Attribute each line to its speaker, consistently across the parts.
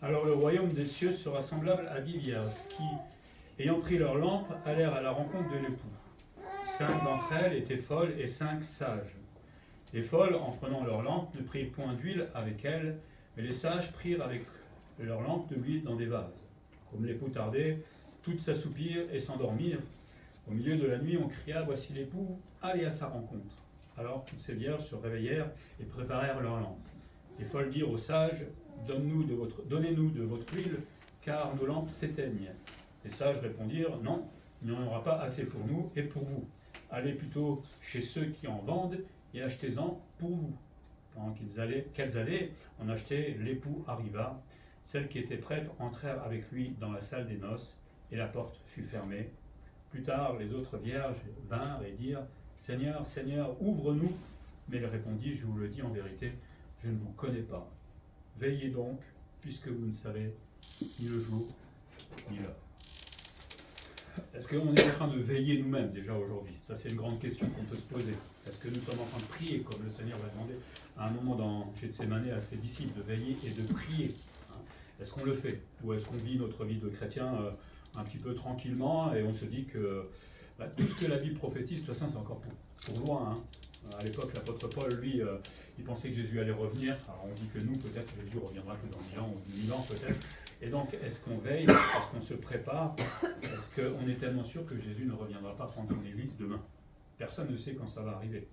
Speaker 1: Alors le royaume des cieux sera semblable à 10 vierges qui, ayant pris leur lampe, allèrent à la rencontre de l'époux. 5 d'entre elles étaient folles et 5 sages. Les folles, en prenant leur lampe, ne prirent point d'huile avec elles, mais les sages prirent avec leur lampe de l'huile dans des vases. Comme l'époux tardait, toutes s'assoupirent et s'endormirent. Au milieu de la nuit, on cria, voici l'époux, allez à sa rencontre. Alors toutes ces vierges se réveillèrent et préparèrent leur lampe. Les folles dirent aux sages, donnez-nous de votre huile, car nos lampes s'éteignent. Les sages répondirent, non, il n'y en aura pas assez pour nous et pour vous. Allez plutôt chez ceux qui en vendent et achetez-en pour vous. Pendant qu'elles allaient en acheter, l'époux arriva. Celles qui étaient prêtes entrèrent avec lui dans la salle des noces, et la porte fut fermée. Plus tard, les autres vierges vinrent et dirent, Seigneur, Seigneur, ouvre-nous. Mais il répondit, je vous le dis en vérité, je ne vous connais pas. Veillez donc, puisque vous ne savez ni le jour, ni l'heure. Est-ce qu'on est en train de veiller nous-mêmes déjà aujourd'hui? Ça, c'est une grande question qu'on peut se poser. Est-ce que nous sommes en train de prier, comme le Seigneur l'a demandé à un moment dans Gethsémane à ses disciples, de veiller et de prier? Est-ce qu'on le fait? Ou est-ce qu'on vit notre vie de chrétien un petit peu tranquillement et on se dit que tout ce que la Bible prophétise, de toute façon, c'est encore pour loin. À l'époque, l'apôtre Paul, lui, il pensait que Jésus allait revenir. Alors on dit que nous, peut-être, Jésus reviendra que dans 1000 ans ou 1000 ans peut-être. Et donc, est-ce qu'on veille? Est-ce qu'on se prépare? Est-ce qu'on est tellement sûr que Jésus ne reviendra pas prendre son Église demain? Personne ne sait quand ça va arriver.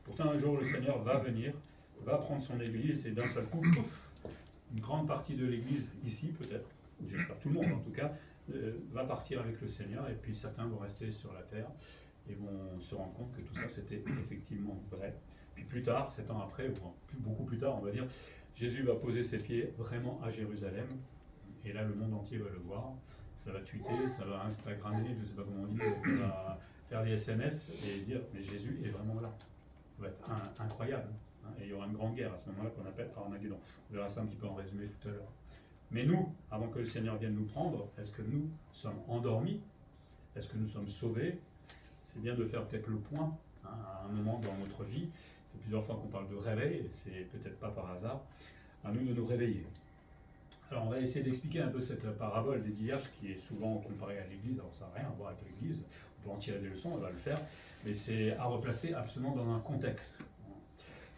Speaker 1: Pourtant, un jour, le Seigneur va venir, va prendre son Église, et d'un seul coup, pouf, une grande partie de l'Église, ici peut-être, j'espère tout le monde en tout cas, va partir avec le Seigneur, et puis certains vont rester sur la terre, et vont se rendre compte que tout ça, c'était effectivement vrai. Puis plus tard, 7 ans après, ou beaucoup plus tard, on va dire, Jésus va poser ses pieds vraiment à Jérusalem, et là, le monde entier va le voir. Ça va tweeter, ça va Instagrammer, je ne sais pas comment on dit, ça va faire des SMS et dire, mais Jésus est vraiment là. Ça va être incroyable. Et il y aura une grande guerre à ce moment-là qu'on appelle Armageddon. On verra ça un petit peu en résumé tout à l'heure. Mais nous, avant que le Seigneur vienne nous prendre, est-ce que nous sommes endormis? Est-ce que nous sommes sauvés? C'est bien de faire peut-être le point à un moment dans notre vie. Ça fait plusieurs fois qu'on parle de réveil, et c'est peut-être pas par hasard. À nous de nous réveiller. Alors on va essayer d'expliquer un peu cette parabole des 10 vierges qui est souvent comparée à l'Église. Alors ça n'a rien à voir avec l'Église, on peut en tirer des leçons, on va le faire, mais c'est à replacer absolument dans un contexte.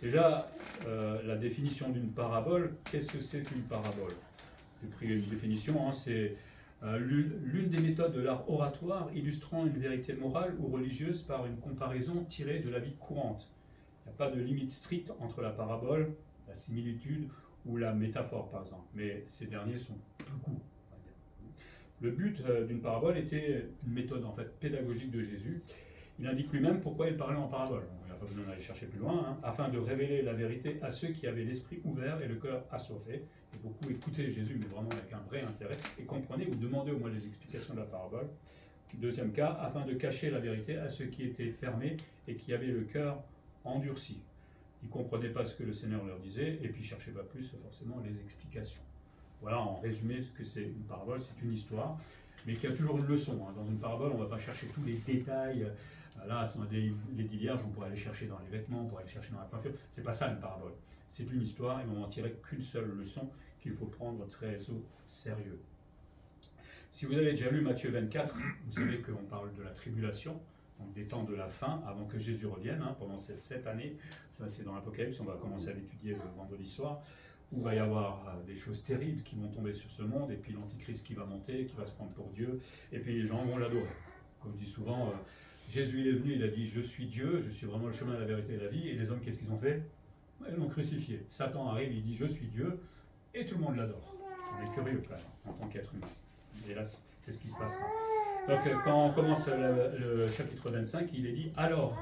Speaker 1: Déjà, la définition d'une parabole, qu'est-ce que c'est qu'une parabole? J'ai pris une définition, c'est l'une des méthodes de l'art oratoire illustrant une vérité morale ou religieuse par une comparaison tirée de la vie courante. Il n'y a pas de limite stricte entre la parabole, la similitude ou la métaphore par exemple, mais ces derniers sont plus courts. Le but d'une parabole était une méthode en fait pédagogique de Jésus. Il indique lui-même pourquoi il parlait en parabole. Il n'y a pas besoin d'aller chercher plus loin, afin de révéler la vérité à ceux qui avaient l'esprit ouvert et le cœur assoiffé. Et beaucoup écoutaient Jésus, mais vraiment avec un vrai intérêt, et comprenaient ou demandaient au moins les explications de la parabole. Deuxième cas, afin de cacher la vérité à ceux qui étaient fermés et qui avaient le cœur endurci. Ils ne comprenaient pas ce que le Seigneur leur disait, et puis ne cherchaient pas plus forcément les explications. Voilà en résumé ce que c'est une parabole, c'est une histoire, mais qui a toujours une leçon. Dans une parabole, on ne va pas chercher tous les détails. Là, les 10 vierges, on pourrait aller chercher dans les vêtements, on pourrait aller chercher dans la coiffure. C'est pas ça une parabole. C'est une histoire et on n'en tirer qu'une seule leçon qu'il faut prendre très au sérieux. Si vous avez déjà lu Matthieu 24, vous savez qu'on parle de la tribulation, donc des temps de la fin, avant que Jésus revienne, pendant ces 7 années. Ça, c'est dans l'Apocalypse, on va commencer à l'étudier le vendredi soir, où il va y avoir des choses terribles qui vont tomber sur ce monde, et puis l'Antichrist qui va monter, qui va se prendre pour Dieu, et puis les gens vont l'adorer. Comme je dis souvent, Jésus il est venu, il a dit « Je suis Dieu, je suis vraiment le chemin, la vérité et la vie », et les hommes, qu'est-ce qu'ils ont fait? Ils l'ont crucifié. Satan arrive, il dit « Je suis Dieu », et tout le monde l'adore. On est curieux, quand même, en tant qu'être humain. Et là, c'est ce qui se passera. Donc, quand on commence le chapitre 25, il est dit « Alors ».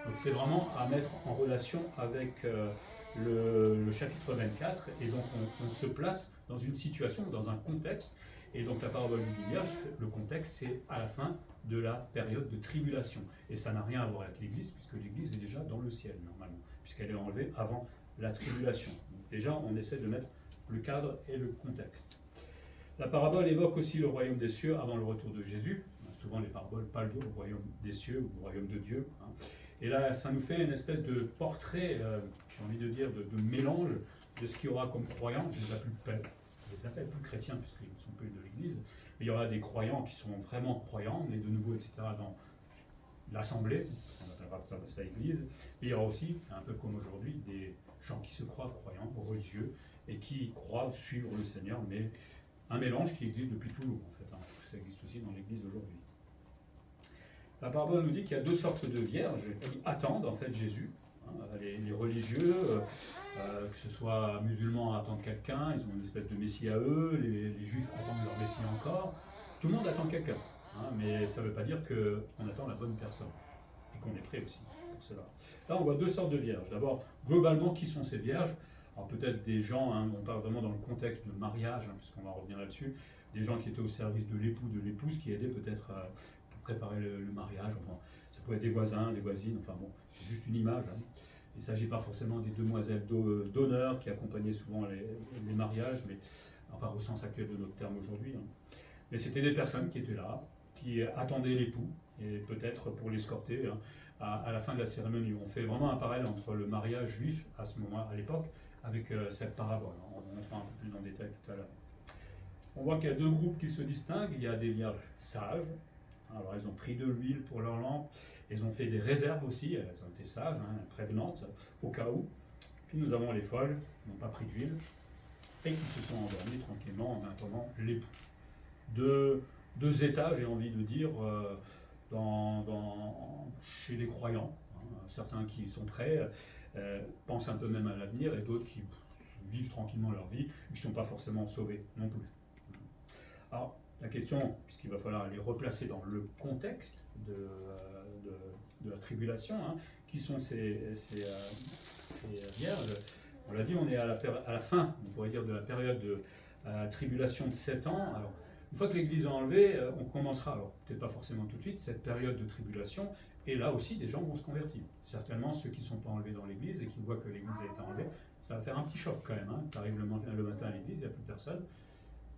Speaker 1: Donc, c'est vraiment à mettre en relation avec le chapitre 24, et donc on se place dans une situation, dans un contexte, et donc la parabole du 10 vierges, le contexte, c'est à la fin de la période de tribulation. Et ça n'a rien à voir avec l'Église, puisque l'Église est déjà dans le ciel, normalement, puisqu'elle est enlevée avant la tribulation. Donc déjà, on essaie de mettre le cadre et le contexte. La parabole évoque aussi le royaume des cieux avant le retour de Jésus. Souvent, les paraboles parlent du royaume des cieux ou du royaume de Dieu. Et là, ça nous fait une espèce de portrait, j'ai envie de dire, de mélange de ce qu'il y aura comme croyants. Je les appelle plus chrétiens, puisqu'ils ne sont plus de l'Église. Mais il y aura des croyants qui sont vraiment croyants, nés de nouveau, etc., dans l'Assemblée, on appellera ça Église. Mais il y aura aussi, un peu comme aujourd'hui, des gens qui se croient croyants, religieux, et qui croient suivre le Seigneur, mais un mélange qui existe depuis toujours, en fait. Hein. Ça existe aussi dans l'Église aujourd'hui. La parabole nous dit qu'il y a deux sortes de vierges qui attendent, en fait, Jésus. Hein, les religieux, que ce soit musulmans attendent quelqu'un, ils ont une espèce de messie à eux, les juifs attendent leur messie encore. Tout le monde attend quelqu'un, hein, mais ça ne veut pas dire qu'on attend la bonne personne, et qu'on est prêt aussi pour cela. Là, on voit deux sortes de vierges. D'abord, globalement, qui sont ces vierges? Alors peut-être des gens, hein, on parle vraiment dans le contexte de mariage, hein, puisqu'on va revenir là-dessus, des gens qui étaient au service de l'époux, de l'épouse, qui aidaient peut-être pour préparer le mariage. Enfin, ça peut être des voisins, des voisines, enfin bon, c'est juste une image. Hein. Il ne s'agit pas forcément des demoiselles d'honneur qui accompagnaient souvent les mariages, mais enfin au sens actuel de notre terme aujourd'hui. Hein. Mais c'était des personnes qui étaient là, qui attendaient l'époux, et peut-être pour l'escorter hein, à la fin de la cérémonie. On fait vraiment un parallèle entre le mariage juif à ce moment, à l'époque, avec cette parabole. On rentrera un peu plus en détail tout à l'heure. On voit qu'il y a deux groupes qui se distinguent. Il y a des vierges sages. Alors elles ont pris de l'huile pour leur lampe. Elles ont fait des réserves aussi. Elles ont été sages, hein, prévenantes, au cas où. Puis nous avons les folles qui n'ont pas pris d'huile et qui se sont endormies tranquillement en attendant l'époux. Deux états, j'ai envie de dire, chez les croyants. Hein, certains qui sont prêts, pensent un peu même à l'avenir, et d'autres qui vivent tranquillement leur vie, qui ne sont pas forcément sauvés non plus. Alors, la question, puisqu'il va falloir les replacer dans le contexte de la tribulation, hein, qui sont ces vierges? On l'a dit, on est à la fin, on pourrait dire, de la période de tribulation de 7 ans. Alors, une fois que l'Église est enlevée, on commencera, alors peut-être pas forcément tout de suite, cette période de tribulation, et là aussi, des gens vont se convertir. Certainement, ceux qui ne sont pas enlevés dans l'Église et qui voient que l'Église a été enlevée, ça va faire un petit choc quand même. Hein. Tu arrives le matin à l'Église, il n'y a plus personne,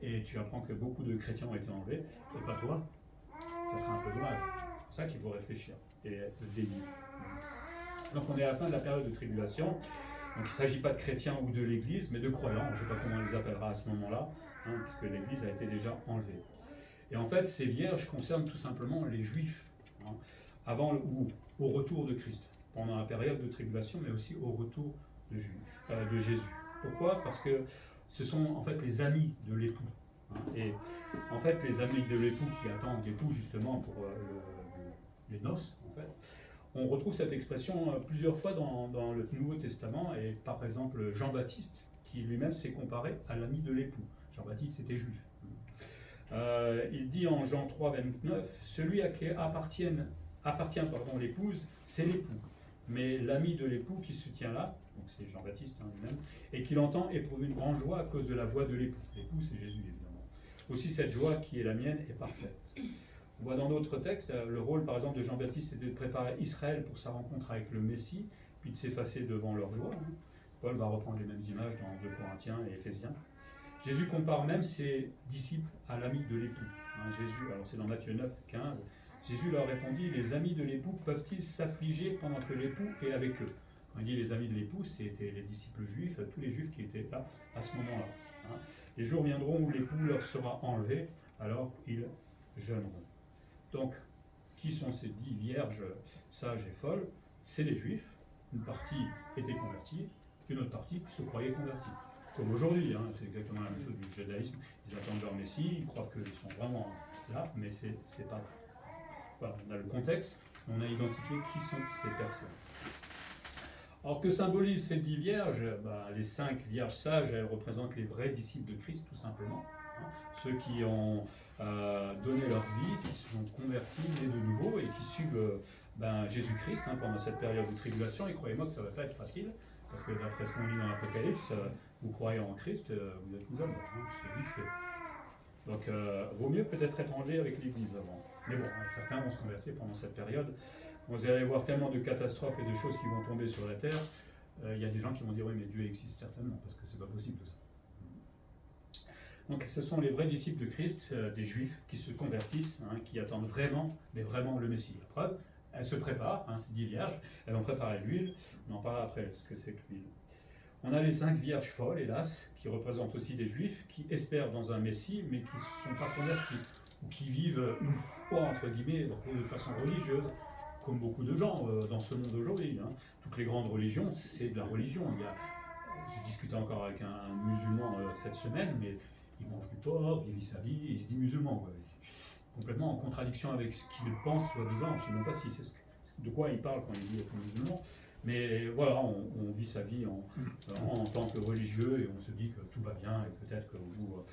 Speaker 1: et tu apprends que beaucoup de chrétiens ont été enlevés, et pas toi. Ça sera un peu dommage. C'est pour ça qu'il faut réfléchir et veiller. Donc on est à la fin de la période de tribulation. Donc il ne s'agit pas de chrétiens ou de l'Église, mais de croyants. Je ne sais pas comment on les appellera à ce moment-là, hein, puisque l'Église a été déjà enlevée. Et en fait, ces vierges concernent tout simplement les Juifs, hein, avant ou au retour de Christ, pendant la période de tribulation, mais aussi au retour de Jésus. Pourquoi? Parce que ce sont en fait les amis de l'époux. Hein, et en fait, les amis de l'époux qui attendent l'époux justement pour les noces, en fait, on retrouve cette expression plusieurs fois dans le Nouveau Testament, et par exemple Jean-Baptiste, qui lui-même s'est comparé à l'ami de l'époux. Jean-Baptiste était juif. Il dit en Jean 3, 29, « Celui à qui appartient l'épouse, c'est l'époux. Mais l'ami de l'époux qui se tient là, donc c'est Jean-Baptiste hein, lui-même, et qui l'entend éprouve une grande joie à cause de la voix de l'époux. » L'époux, c'est Jésus, évidemment. Aussi, cette joie qui est la mienne est parfaite. On voit dans d'autres textes, le rôle par exemple de Jean-Baptiste, c'est de préparer Israël pour sa rencontre avec le Messie, puis de s'effacer devant leur joie. Hein. Paul va reprendre les mêmes images dans 2 Corinthiens et Éphésiens. Jésus compare même ses disciples à l'ami de l'époux. Hein, Jésus, alors c'est dans Matthieu 9, 15, Jésus leur répondit, « Les amis de l'époux peuvent-ils s'affliger pendant que l'époux est avec eux ?» Quand il dit les amis de l'époux, c'était les disciples juifs, tous les juifs qui étaient là à ce moment-là. Hein. Les jours viendront où l'époux leur sera enlevé, alors ils jeûneront. Donc, qui sont ces 10 vierges sages et folles? C'est les juifs. Une partie était convertie, une autre partie se croyait convertie. Comme aujourd'hui, hein, c'est exactement la même chose du judaïsme. Ils attendent leur Messie, ils croient qu'ils sont vraiment là, mais c'est pas. Voilà, on a le contexte, on a identifié qui sont ces personnes. Alors que symbolisent ces 10 vierges? Les 5 vierges sages, elles représentent les vrais disciples de Christ, tout simplement. Hein, ceux qui ont donné leur vie, qui se sont convertis, nés de nouveau, et qui suivent Jésus-Christ hein, pendant cette période de tribulation. Et croyez-moi que ça ne va pas être facile, parce que d'après ce qu'on lit dans l'Apocalypse, vous croyez en Christ, vous êtes mis à mort, hein, c'est vite fait. Donc, vaut mieux peut-être être enlevé avec l'Église avant. Mais bon, certains vont se convertir pendant cette période. Vous allez voir tellement de catastrophes et de choses qui vont tomber sur la terre. Il y a des gens qui vont dire, oui, mais Dieu existe certainement, parce que c'est pas possible tout ça. Donc, ce sont les vrais disciples de Christ, des Juifs, qui se convertissent, hein, qui attendent vraiment, mais vraiment le Messie. La preuve, elles se préparent, hein, c'est 10 vierges, elles ont préparé l'huile, on en parlera après, ce que c'est que l'huile. On a les 5 vierges folles, hélas, qui représentent aussi des juifs qui espèrent dans un Messie, mais qui ne sont pas convertis, ou qui vivent une foi, entre guillemets, de façon religieuse, comme beaucoup de gens dans ce monde aujourd'hui. Hein. Toutes les grandes religions, c'est de la religion. J'ai discuté encore avec un musulman cette semaine, mais il mange du porc, il vit sa vie, et il se dit musulman. Quoi. Complètement en contradiction avec ce qu'il pense, soi-disant. Je ne sais même pas si c'est de quoi il parle quand il dit être musulman. Mais voilà, on vit sa vie en tant que religieux et on se dit que tout va bien et peut-être que vous,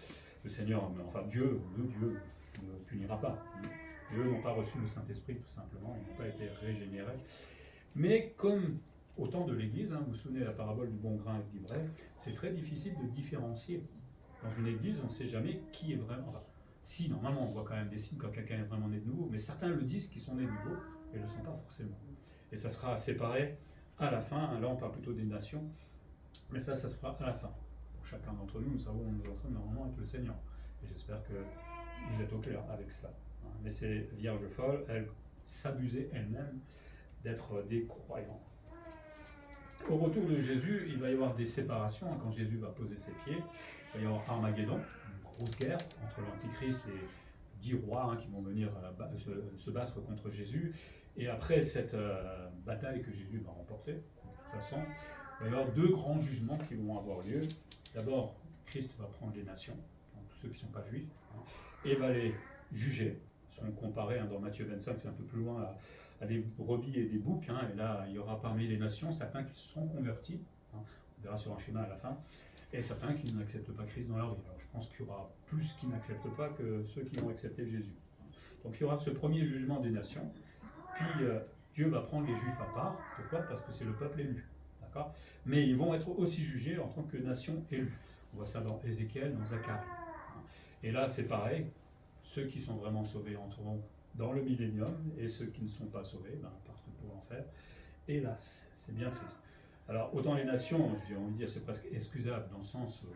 Speaker 1: le Seigneur, enfin Dieu ne punira pas. Eux n'ont pas reçu le Saint-Esprit tout simplement, ils n'ont pas été régénérés. Mais comme au temps de l'Église, hein, vous vous souvenez de la parabole du bon grain et de l'ivraie, c'est très difficile de différencier. Dans une Église, on ne sait jamais qui est vraiment... Enfin, si, normalement, on voit quand même des signes quand quelqu'un est vraiment né de nouveau, mais certains le disent qu'ils sont nés de nouveau et ne le sont pas forcément. Et ça sera séparé à la fin. Là, on parle plutôt des nations, mais ça se fera à la fin. Pour chacun d'entre nous, nous savons où nous en sommes normalement avec le Seigneur. Et j'espère que vous êtes au clair avec cela. Mais ces vierges folles, elles s'abusaient elles-mêmes d'être des croyants. Au retour de Jésus, il va y avoir des séparations. Quand Jésus va poser ses pieds, il va y avoir Armageddon, une grosse guerre entre l'Antichrist et 10 rois qui vont venir se battre contre Jésus. Et après cette bataille que Jésus va remporter, de toute façon, il va y avoir 2 grands jugements qui vont avoir lieu. D'abord, Christ va prendre les nations, tous ceux qui ne sont pas juifs, et va les juger. Ils seront comparés dans Matthieu 25, c'est un peu plus loin, à des brebis et des boucs. Et là, il y aura parmi les nations certains qui se sont convertis, on verra sur un schéma à la fin, et certains qui n'acceptent pas Christ dans leur vie. Alors je pense qu'il y aura plus qui n'acceptent pas que ceux qui vont accepter Jésus. Donc il y aura ce premier jugement des nations, puis Dieu va prendre les Juifs à part. Pourquoi ? Parce que c'est le peuple élu. D'accord ? Mais ils vont être aussi jugés en tant que nation élue. On voit ça dans Ézéchiel, dans Zacharie. Et là, c'est pareil. Ceux qui sont vraiment sauvés entreront dans le millénium, et ceux qui ne sont pas sauvés partent pour l'enfer. Hélas, c'est bien triste. Alors, autant les nations, j'ai envie de dire, c'est presque excusable, dans le sens où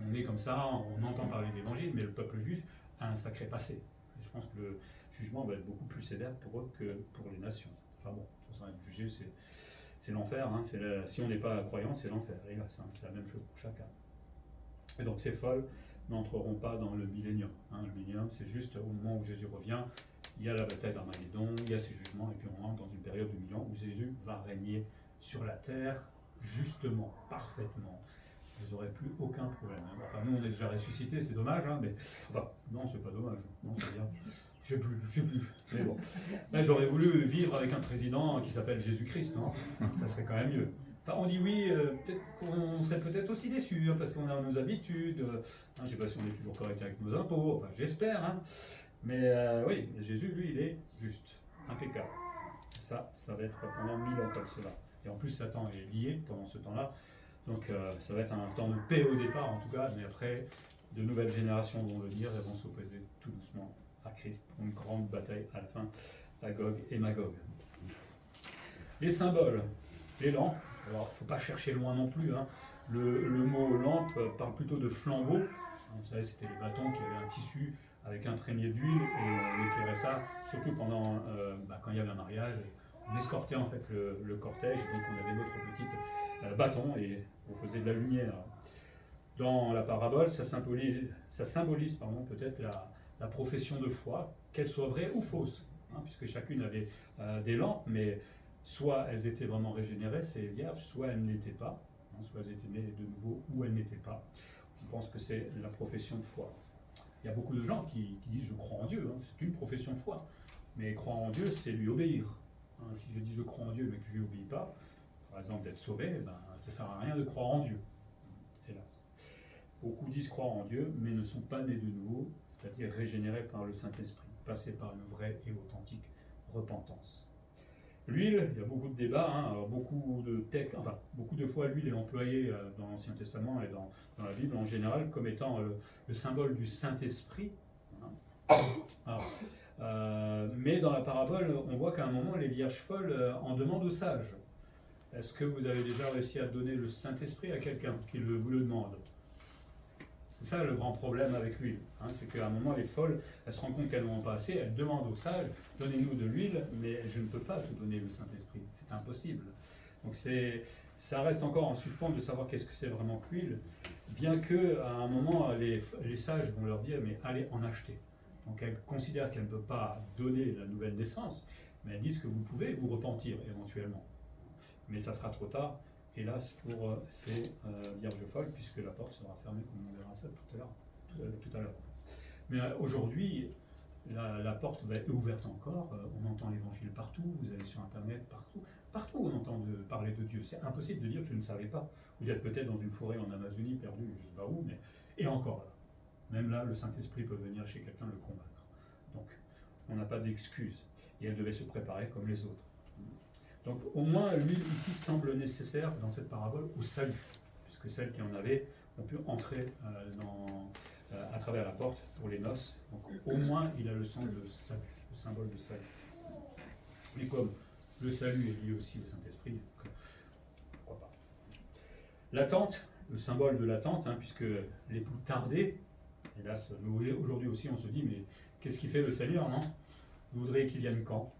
Speaker 1: on est comme ça, on entend parler de l'évangile, mais le peuple juif a un sacré passé. Et je pense que le jugement va être beaucoup plus sévère pour eux que pour les nations. Enfin bon, de toute façon, être jugé, c'est l'enfer. Si on n'est pas croyant, c'est l'enfer. Hélas, c'est la même chose pour chacun. Et donc, ces folles n'entreront pas dans le millénium. Le millénium, c'est juste au moment où Jésus revient, il y a la bataille d'Armageddon, il y a ces jugements, et puis on rentre dans une période de 1000 ans où Jésus va régner sur la terre, justement, parfaitement. Vous n'aurez plus aucun problème. Enfin, nous, on est déjà ressuscités, c'est dommage, mais... Enfin, non, c'est pas dommage. Non, c'est bien. Je sais plus. Mais bon. Là, j'aurais voulu vivre avec un président qui s'appelle Jésus-Christ, non ? Ça serait quand même mieux. Enfin, on dit oui, peut-être qu'on serait peut-être aussi déçus, parce qu'on a nos habitudes. Je ne sais pas si on est toujours correct avec nos impôts, enfin j'espère. Mais oui, Jésus, lui, il est juste, impeccable. Ça va être pendant 1000 ans comme cela. Et en plus, Satan est lié pendant ce temps-là. Donc ça va être un temps de paix au départ, en tout cas, mais après, de nouvelles générations vont venir et vont s'opposer tout doucement à Christ pour une grande bataille à la fin, à Gog et Magog. Les symboles, les lampes. Alors, il ne faut pas chercher loin non plus. Le mot lampe parle plutôt de flambeau. Vous savez, c'était les bâtons qui avaient un tissu avec imprégné d'huile et on éclairait ça, surtout pendant quand il y avait un mariage. On escortait en fait le cortège, et donc on avait notre petite bâton et on faisait de la lumière. Dans la parabole, ça symbolise peut-être la profession de foi, qu'elle soit vraie ou fausse, puisque chacune avait des lampes, mais soit elles étaient vraiment régénérées, ces vierges, soit elles ne l'étaient pas, soit elles étaient nées de nouveau, ou elles n'étaient pas. On pense que c'est la profession de foi. Il y a beaucoup de gens qui disent « je crois en Dieu », c'est une profession de foi. Mais croire en Dieu, c'est lui obéir. Si je dis « je crois en Dieu » mais que je ne lui obéis pas, par exemple d'être sauvé, ça ne sert à rien de croire en Dieu, hélas. Beaucoup disent croire en Dieu, mais ne sont pas nés de nouveau, c'est-à-dire régénérés par le Saint-Esprit, passés par une vraie et authentique repentance. L'huile, il y a beaucoup de débats, alors beaucoup de fois l'huile est employée dans l'Ancien Testament et dans la Bible en général comme étant le symbole du Saint-Esprit. Mais dans la parabole, on voit qu'à un moment, les vierges folles en demandent aux sages. Est-ce que vous avez déjà réussi à donner le Saint-Esprit à quelqu'un qui vous le demande ? C'est ça le grand problème avec l'huile. Hein, c'est qu'à un moment, les folles, elles se rendent compte qu'elles n'en ont pas assez, elles demandent aux sages, donnez-nous de l'huile, mais je ne peux pas te donner le Saint-Esprit. C'est impossible. Donc ça reste encore en suspens de savoir qu'est-ce que c'est vraiment que l'huile, bien qu'à un moment, les sages vont leur dire, mais allez en acheter. Donc elles considèrent qu'elles ne peuvent pas donner la nouvelle naissance, mais elles disent que vous pouvez vous repentir éventuellement. Mais ça sera trop tard, hélas, pour ces vierges folles, puisque la porte sera fermée, comme on verra ça tout à l'heure. Mais aujourd'hui, la porte va être ouverte encore, on entend l'évangile partout, vous allez sur Internet, partout on entend parler de Dieu. C'est impossible de dire que je ne savais pas. Vous êtes peut-être dans une forêt en Amazonie, perdu, je ne sais pas où, mais... Et encore là. Même là, le Saint-Esprit peut venir chez quelqu'un le convaincre. Donc, on n'a pas d'excuse. Et elle devait se préparer comme les autres. Donc, au moins, l'huile ici semble nécessaire dans cette parabole au salut, puisque celles qui en avaient ont pu entrer à travers la porte pour les noces. Donc, au moins, il a le sens de salut, le symbole de salut. Mais comme le salut est lié aussi au Saint-Esprit, pourquoi pas. L'attente, le symbole de l'attente, puisque l'époux tardait. Hélas, aujourd'hui aussi, on se dit, mais qu'est-ce qui fait le Seigneur, non? Vous voudriez qu'il vienne quand?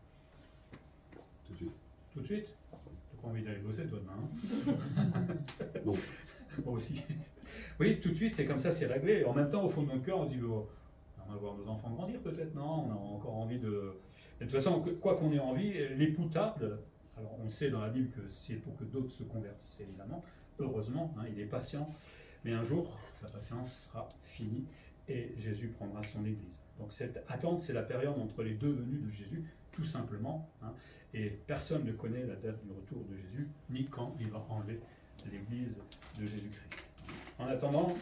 Speaker 2: Tout de suite.
Speaker 1: Tout de suite? T'as pas envie d'aller bosser, toi, demain,
Speaker 2: Non.
Speaker 1: Moi aussi. Oui, tout de suite, et comme ça, c'est réglé. En même temps, au fond de notre cœur, on se dit, oh, on va voir nos enfants grandir, peut-être, non? On a encore envie de... Et de toute façon, quoi qu'on ait envie, l'époux tarde. Alors, on sait dans la Bible que c'est pour que d'autres se convertissent, évidemment. Heureusement, il est patient. Mais un jour, sa patience sera finie et Jésus prendra son Église. Donc cette attente, c'est la période entre les deux venues de Jésus, tout simplement. Et personne ne connaît la date du retour de Jésus, ni quand il va enlever l'Église de Jésus-Christ. En attendant,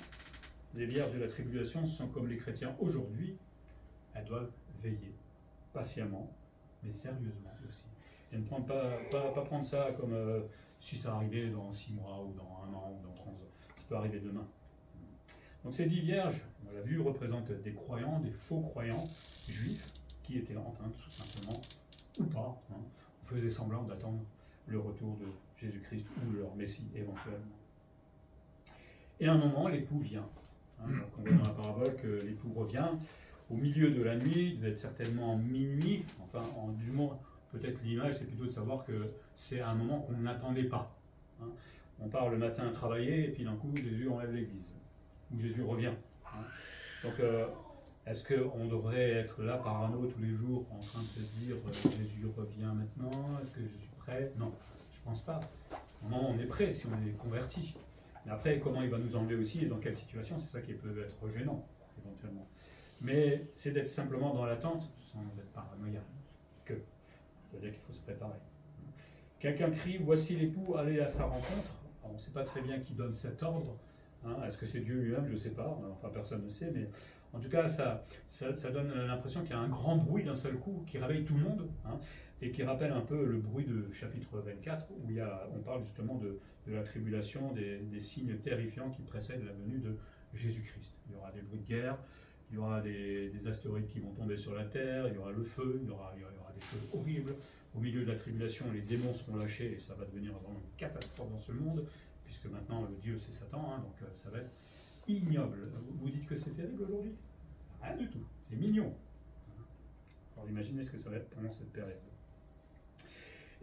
Speaker 1: les vierges de la tribulation sont comme les chrétiens aujourd'hui. Elles doivent veiller patiemment, mais sérieusement aussi. Et ne prendre pas prendre ça comme si ça arrivait dans 6 mois, ou dans 1 an, ou dans 30 ans. Ça peut arriver demain. Donc ces 10 vierges, on l'a vu, représentent des croyants, des faux croyants juifs, qui étaient en train, tout simplement, ou pas, on faisait semblant d'attendre le retour de Jésus-Christ ou leur Messie éventuellement. Et à un moment, l'époux vient. Donc on voit dans la parabole que l'époux revient au milieu de la nuit, il devait être certainement minuit, enfin, du moins, peut-être l'image, c'est plutôt de savoir que c'est à un moment qu'on n'attendait pas. On part le matin à travailler, et puis d'un coup, Jésus enlève l'église, ou Jésus revient. Donc, est-ce qu'on devrait être là par un autre tous les jours en train de se dire Jésus revient maintenant, est-ce que je suis prêt? Non, je ne pense pas. Au moment où on est prêt, si on est converti. Mais après, comment il va nous enlever aussi et dans quelle situation, c'est ça qui peut être gênant, éventuellement. Mais c'est d'être simplement dans l'attente, sans être paranoïaque. C'est-à-dire qu'il faut se préparer. Quelqu'un crie, voici l'époux, allez à sa rencontre. Alors, on ne sait pas très bien qui donne cet ordre. Est-ce que c'est Dieu lui-même? Je ne sais pas. Enfin, personne ne sait. Mais en tout cas, ça donne l'impression qu'il y a un grand bruit d'un seul coup qui réveille tout le monde. Et qui rappelle un peu le bruit de chapitre 24, où on parle justement de la tribulation, des signes terrifiants qui précèdent la venue de Jésus-Christ. Il y aura des bruits de guerre, il y aura des astéroïdes qui vont tomber sur la Terre, il y aura le feu, il y aura des choses horribles. Au milieu de la tribulation, les démons seront lâchés et ça va devenir vraiment une catastrophe dans ce monde, puisque maintenant le Dieu c'est Satan, donc ça va être ignoble. Vous dites que c'est terrible aujourd'hui? Rien du tout, c'est mignon. Alors imaginez ce que ça va être pendant cette période.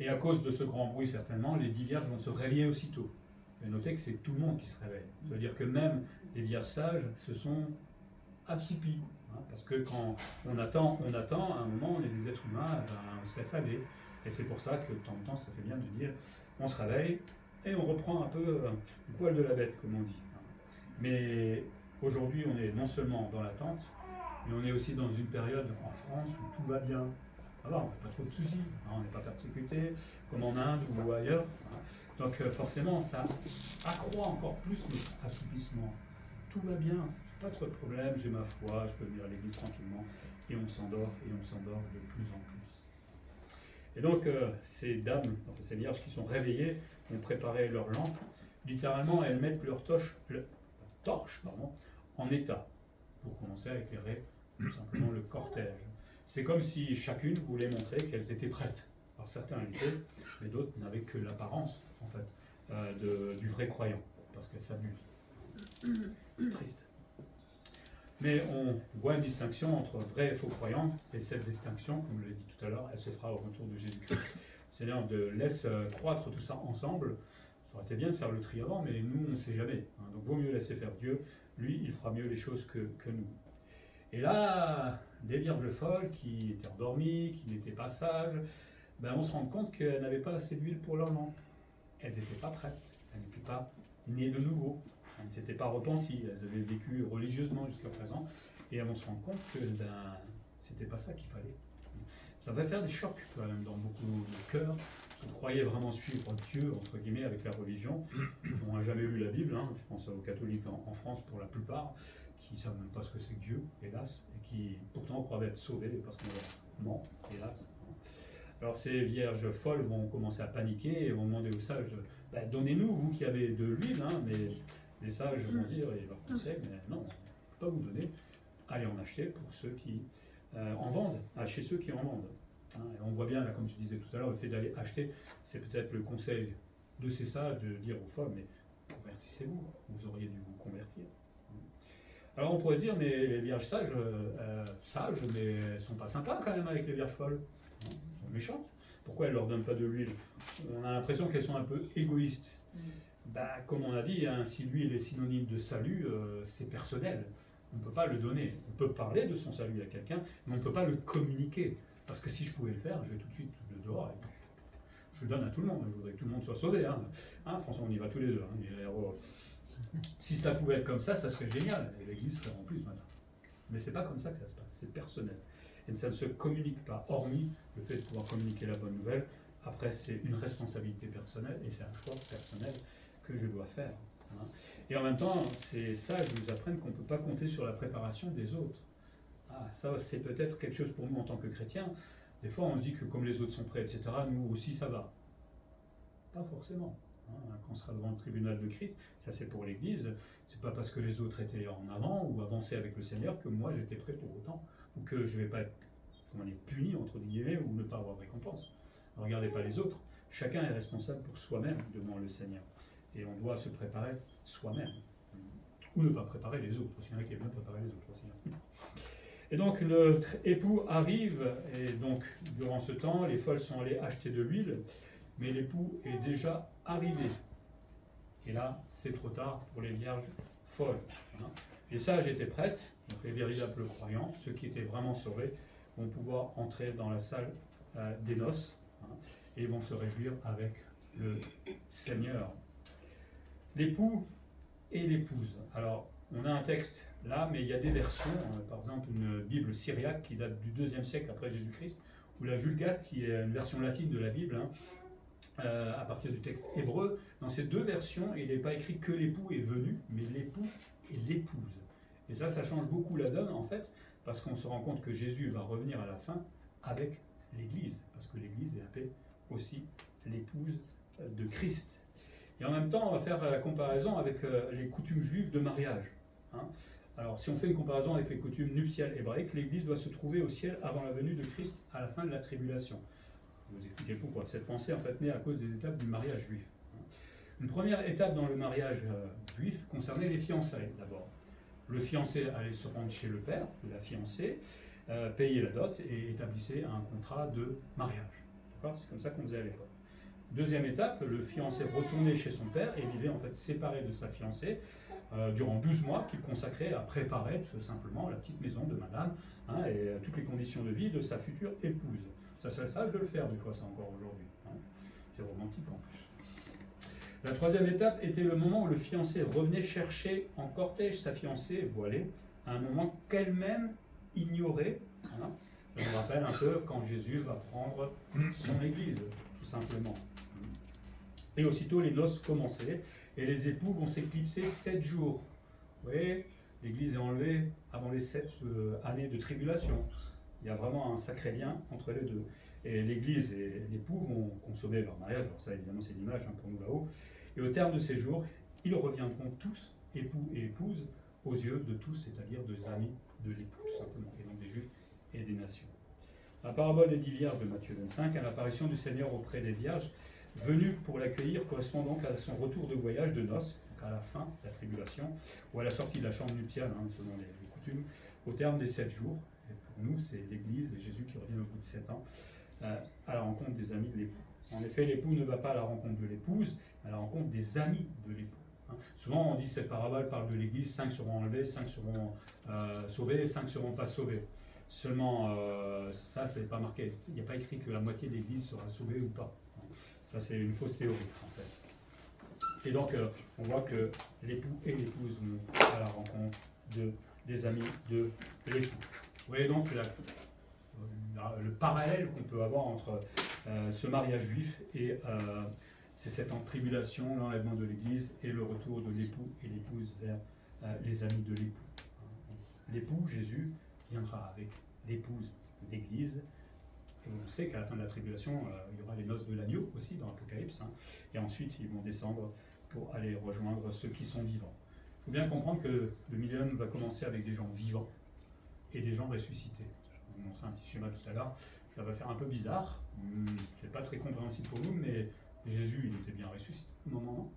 Speaker 1: Et à cause de ce grand bruit certainement, les 10 vierges vont se réveiller aussitôt. Et notez que c'est tout le monde qui se réveille. Ça veut dire que même les vierges sages se sont assoupis. Parce que quand on attend, à un moment, on est des êtres humains, on se laisse aller. Et c'est pour ça que de temps en temps, ça fait bien de dire, on se réveille et on reprend un peu le poil de la bête, comme on dit. Mais aujourd'hui, on est non seulement dans l'attente, mais on est aussi dans une période en France où tout va bien. Alors, on n'a pas trop de soucis, on n'est pas persécuté, comme en Inde ou ailleurs. Donc forcément, ça accroît encore plus notre assoupissement. Tout va bien, je n'ai pas trop de problèmes, j'ai ma foi, je peux venir à l'église tranquillement, et on s'endort de plus en plus. Et donc, ces dames, ces vierges qui sont réveillées, ont préparé leur lampe. Littéralement, elles mettent leur torche en état, pour commencer à éclairer tout simplement le cortège. C'est comme si chacune voulait montrer qu'elles étaient prêtes. Alors certains l'étaient, mais d'autres n'avaient que l'apparence, en fait, du vrai croyant, parce qu'elles s'abusent. C'est triste. Mais on voit une distinction entre vrais et faux croyants, et cette distinction, comme je l'ai dit tout à l'heure, elle se fera au retour de Jésus-Christ. Le Seigneur laisse croître tout ça ensemble. Ça aurait été bien de faire le tri avant, mais nous, on ne sait jamais. Donc, vaut mieux laisser faire Dieu. Lui, il fera mieux les choses que nous. Et là, les vierges folles qui étaient endormies, qui n'étaient pas sages, on se rend compte qu'elles n'avaient pas assez d'huile pour leur lampe. Elles n'étaient pas prêtes. Elles n'étaient pas nées de nouveau. Elles ne s'étaient pas repenties. Elles avaient vécu religieusement jusqu'à présent. Et elles vont se rendre compte que c'était pas ça qu'il fallait. Ça va faire des chocs quand même dans beaucoup de cœurs qui croyaient vraiment suivre Dieu, entre guillemets, avec la religion. On n'a jamais lu la Bible, je pense aux catholiques en France pour la plupart, qui ne savent même pas ce que c'est que Dieu, hélas, et qui pourtant croient être sauvés parce qu'on leur ment, hélas. Alors ces vierges folles vont commencer à paniquer et vont demander aux sages, donnez-nous, vous qui avez de l'huile, mais les sages vont dire, et leur conseil, mais non, on ne peut pas vous donner, allez en acheter pour ceux qui en vendent, chez ceux qui en vendent. Et on voit bien, là, comme je disais tout à l'heure, le fait d'aller acheter, c'est peut-être le conseil de ces sages de dire aux folles, mais convertissez-vous, vous auriez dû vous convertir. Alors on pourrait dire, mais les vierges sages, mais elles ne sont pas sympas quand même avec les vierges folles. Elles sont méchantes. Pourquoi elles ne leur donnent pas de l'huile? On a l'impression qu'elles sont un peu égoïstes. Comme on a dit, si l'huile est synonyme de salut, c'est personnel. On ne peut pas le donner. On peut parler de son salut à quelqu'un, mais on ne peut pas le communiquer. Parce que si je pouvais le faire, je vais tout de suite dehors et je le donne à tout le monde. Je voudrais que tout le monde soit sauvé. François, on y va tous les deux. Si ça pouvait être comme ça serait génial. Et l'église serait remplie ce matin. Mais c'est pas comme ça que ça se passe. C'est personnel. Et ça ne se communique pas, hormis le fait de pouvoir communiquer la bonne nouvelle. Après, c'est une responsabilité personnelle et c'est un choix personnel que je dois faire. Et en même temps, ces sages nous apprennent qu'on ne peut pas compter sur la préparation des autres. Ça, c'est peut-être quelque chose pour nous en tant que chrétiens. Des fois, on se dit que comme les autres sont prêts, etc., nous aussi, ça va. Pas forcément. Quand on sera devant le tribunal de Christ, ça c'est pour l'Église, c'est pas parce que les autres étaient en avant ou avancés avec le Seigneur que moi j'étais prêt pour autant, ou que je ne vais pas être puni, entre guillemets, ou ne pas avoir récompense. Ne regardez pas les autres. Chacun est responsable pour soi-même devant le Seigneur. Et on doit se préparer soi-même. Ou ne pas préparer les autres. Il y en a qui aiment bien préparer les autres aussi. Et donc notre époux arrive, et donc durant ce temps, les folles sont allées acheter de l'huile, mais l'époux est déjà arrivé. Et là, c'est trop tard pour les vierges folles. Les sages étaient prêtes, donc les véritables croyants, ceux qui étaient vraiment sauvés, vont pouvoir entrer dans la salle des noces, et vont se réjouir avec le Seigneur. L'époux et l'épouse. Alors, on a un texte là, mais il y a des versions, par exemple une Bible syriaque qui date du IIe siècle après Jésus-Christ, ou la Vulgate qui est une version latine de la Bible, à partir du texte hébreu. Dans ces deux versions, il n'est pas écrit que l'époux est venu, mais l'époux et l'épouse. Et ça change beaucoup la donne en fait, parce qu'on se rend compte que Jésus va revenir à la fin avec l'Église, parce que l'Église est appelée aussi l'épouse de Christ. Et en même temps, on va faire la comparaison avec les coutumes juives de mariage. Alors, si on fait une comparaison avec les coutumes nuptiales hébraïques, l'Église doit se trouver au ciel avant la venue de Christ à la fin de la tribulation. Je vais vous expliquer pourquoi. Cette pensée en fait naît à cause des étapes du mariage juif. Une première étape dans le mariage juif concernait les fiançailles d'abord. Le fiancé allait se rendre chez le père de la fiancée, payer la dot et établissait un contrat de mariage. C'est comme ça qu'on faisait à l'époque. Deuxième étape, le fiancé retournait chez son père et vivait en fait séparé de sa fiancée durant 12 mois qu'il consacrait à préparer tout simplement la petite maison de madame et toutes les conditions de vie de sa future épouse. Ça serait sage de le faire des fois, ça encore aujourd'hui. C'est romantique en plus. La troisième étape était le moment où le fiancé revenait chercher en cortège sa fiancée voilée, à un moment qu'elle-même ignorait. Ça nous rappelle un peu quand Jésus va prendre son église, tout simplement. Et aussitôt les noces commençaient, et les époux vont s'éclipser 7 jours. Vous voyez, l'église est enlevée avant les 7 années de tribulation. Il y a vraiment un sacré lien entre les deux. Et l'église et l'époux vont consommer leur mariage. Alors ça, évidemment, c'est l'image pour nous là-haut. Et au terme de ces jours, ils reviendront tous, époux et épouses, aux yeux de tous, c'est-à-dire des amis de l'époux, tout simplement, et donc des juifs et des nations. La parabole des 10 vierges de Matthieu 25, à l'apparition du Seigneur auprès des vierges, venues pour l'accueillir, correspond donc à son retour de voyage de noces, donc à la fin de la tribulation, ou à la sortie de la chambre nuptiale, selon les coutume au terme des 7 jours. Et pour nous, c'est l'Église et Jésus qui revient au bout de 7 ans à la rencontre des amis de l'époux. En effet, l'époux ne va pas à la rencontre de l'épouse, mais à la rencontre des amis de l'époux. Souvent, on dit cette parabole parle de l'Église, 5 seront enlevés, 5 seront sauvés, 5 ne seront pas sauvés. Seulement, ça, c'est pas marqué. Il n'y a pas écrit que la moitié de l'Église sera sauvée ou pas. Ça, c'est une fausse théorie, en fait. Et donc, on voit que l'époux et l'épouse vont à la rencontre des amis de l'époux. Vous voyez donc le parallèle qu'on peut avoir entre ce mariage juif et ces 7 ans de tribulation, l'enlèvement de l'Église et le retour de l'époux et l'épouse vers les amis de l'époux. L'époux, Jésus, viendra avec l'épouse, l'Église. Et on sait qu'à la fin de la tribulation, il y aura les noces de l'agneau aussi dans l'Apocalypse. Et ensuite, ils vont descendre pour aller rejoindre ceux qui sont vivants. Il faut bien comprendre que le millénaire va commencer avec des gens vivants et des gens ressuscités. Je vais vous montrer un petit schéma tout à l'heure. Ça va faire un peu bizarre. C'est pas très compréhensible pour nous, mais Jésus, il était bien ressuscité au moment.